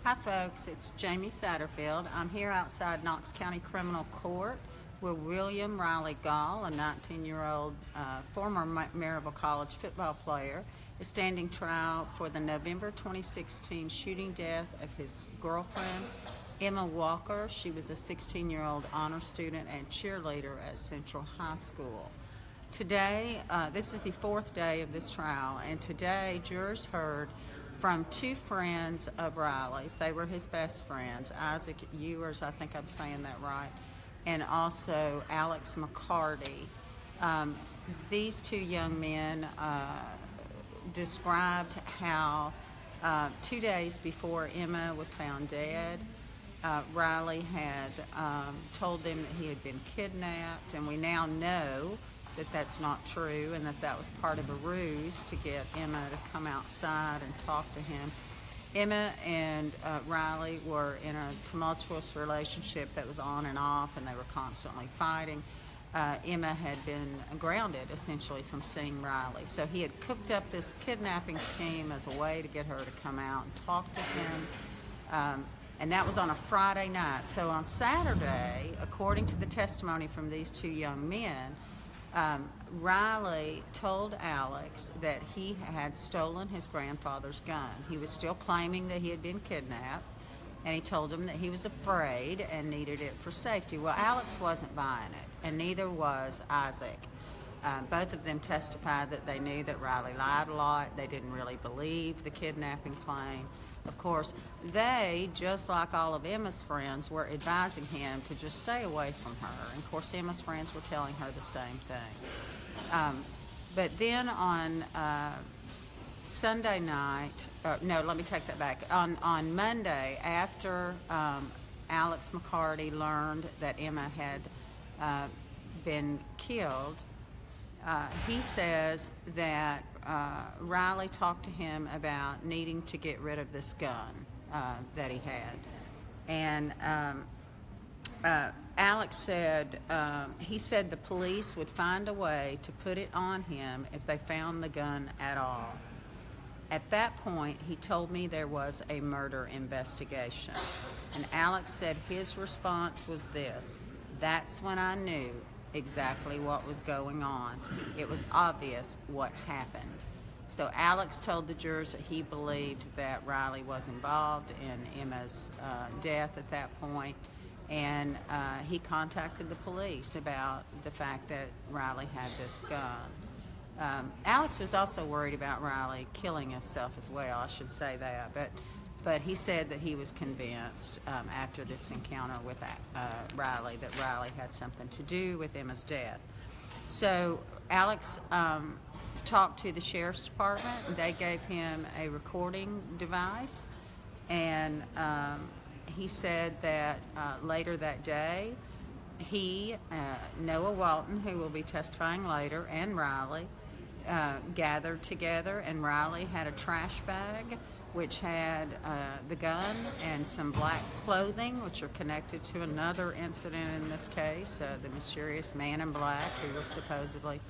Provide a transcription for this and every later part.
Hi folks, it's Jamie Satterfield. I'm here outside Knox County Criminal Court where William Riley Gaul, a 19-year-old former Maryville College football player, is standing trial for the November 2016 shooting death of his girlfriend, Emma Walker. She was a 16-year-old honor student and cheerleader at Central High School. Today, this is the fourth day of this trial, and today jurors heard from two friends of Riley's. They were his best friends, Isaac Ewers, I think I'm saying that right, and also Alex McCarty. These two young men described how 2 days before Emma was found dead, Riley had told them that he had been kidnapped, and we now know that that's not true and that that was part of a ruse to get Emma to come outside and talk to him. Emma and Riley were in a tumultuous relationship that was on and off, and they were constantly fighting. Emma had been grounded essentially from seeing Riley, so he had cooked up this kidnapping scheme as a way to get her to come out and talk to him. And that was on a Friday night. So on Saturday, according to the testimony from these two young men, Riley told Alex that he had stolen his grandfather's gun. He was still claiming that he had been kidnapped, and he told him that he was afraid and needed it for safety. Well, Alex wasn't buying it, and neither was Isaac. Both of them testified that they knew that Riley lied a lot. They didn't really believe the kidnapping claim. Of course, they, just like all of Emma's friends, were advising him to just stay away from her. And of course, Emma's friends were telling her the same thing. But then on Sunday night, no, let me take that back. On Monday, after Alex McCarty learned that Emma had been killed, he says that Riley talked to him about needing to get rid of this gun that he had. And Alex said, he said the police would find a way to put it on him if they found the gun at all. At that point, he told me there was a murder investigation. And Alex said his response was this: "That's when I knew exactly what was going on. It was obvious what happened." So Alex told the jurors that he believed that Riley was involved in Emma's death at that point, and he contacted the police about the fact that Riley had this gun. Alex was also worried about Riley killing himself as well, I should say that, but he said that he was convinced after this encounter with Riley that Riley had something to do with Emma's death. So Alex talked to the sheriff's department. They gave him a recording device, and he said that later that day, he, Noah Walton, who will be testifying later, and Riley gathered together, and Riley had a trash bag which had the gun and some black clothing, which are connected to another incident in this case, the mysterious man in black who was supposedly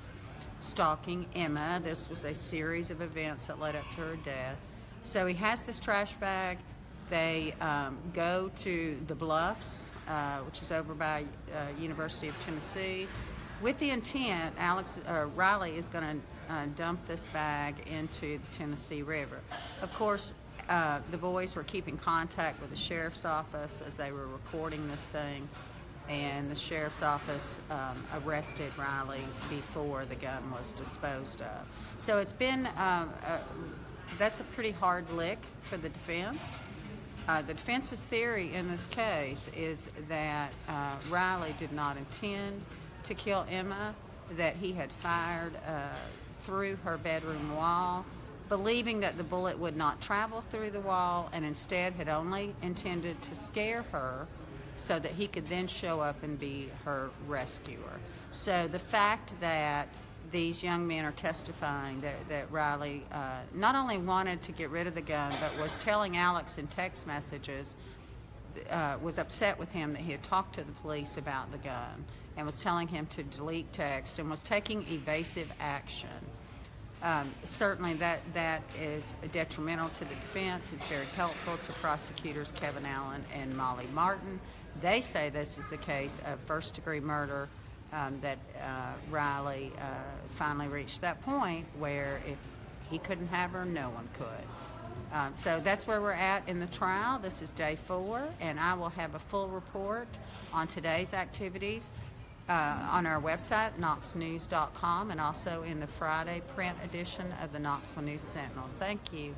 stalking Emma. This was a series of events that led up to her death. So he has this trash bag. They go to the Bluffs, which is over by University of Tennessee, with the intent, Riley is going to dump this bag into the Tennessee River. Of course, the boys were keeping contact with the sheriff's office as they were recording this thing, and the sheriff's office arrested Riley before the gun was disposed of. So it's been, that's a pretty hard lick for the defense. The defense's theory in this case is that Riley did not intend to kill Emma, that he had fired through her bedroom wall, believing that the bullet would not travel through the wall, and instead had only intended to scare her so that he could then show up and be her rescuer. So the fact that these young men are testifying that Riley not only wanted to get rid of the gun, but was telling Alex in text messages, was upset with him that he had talked to the police about the gun and was telling him to delete text and was taking evasive action. Certainly that is detrimental to the defense. It's very helpful to prosecutors Kevin Allen and Molly Martin. They say this is a case of first-degree murder, that Riley finally reached that point where if he couldn't have her, no one could. So that's where we're at in the trial. This is day 4, and I will have a full report on today's activities on our website, knoxnews.com, and also in the Friday print edition of the Knoxville News Sentinel. Thank you.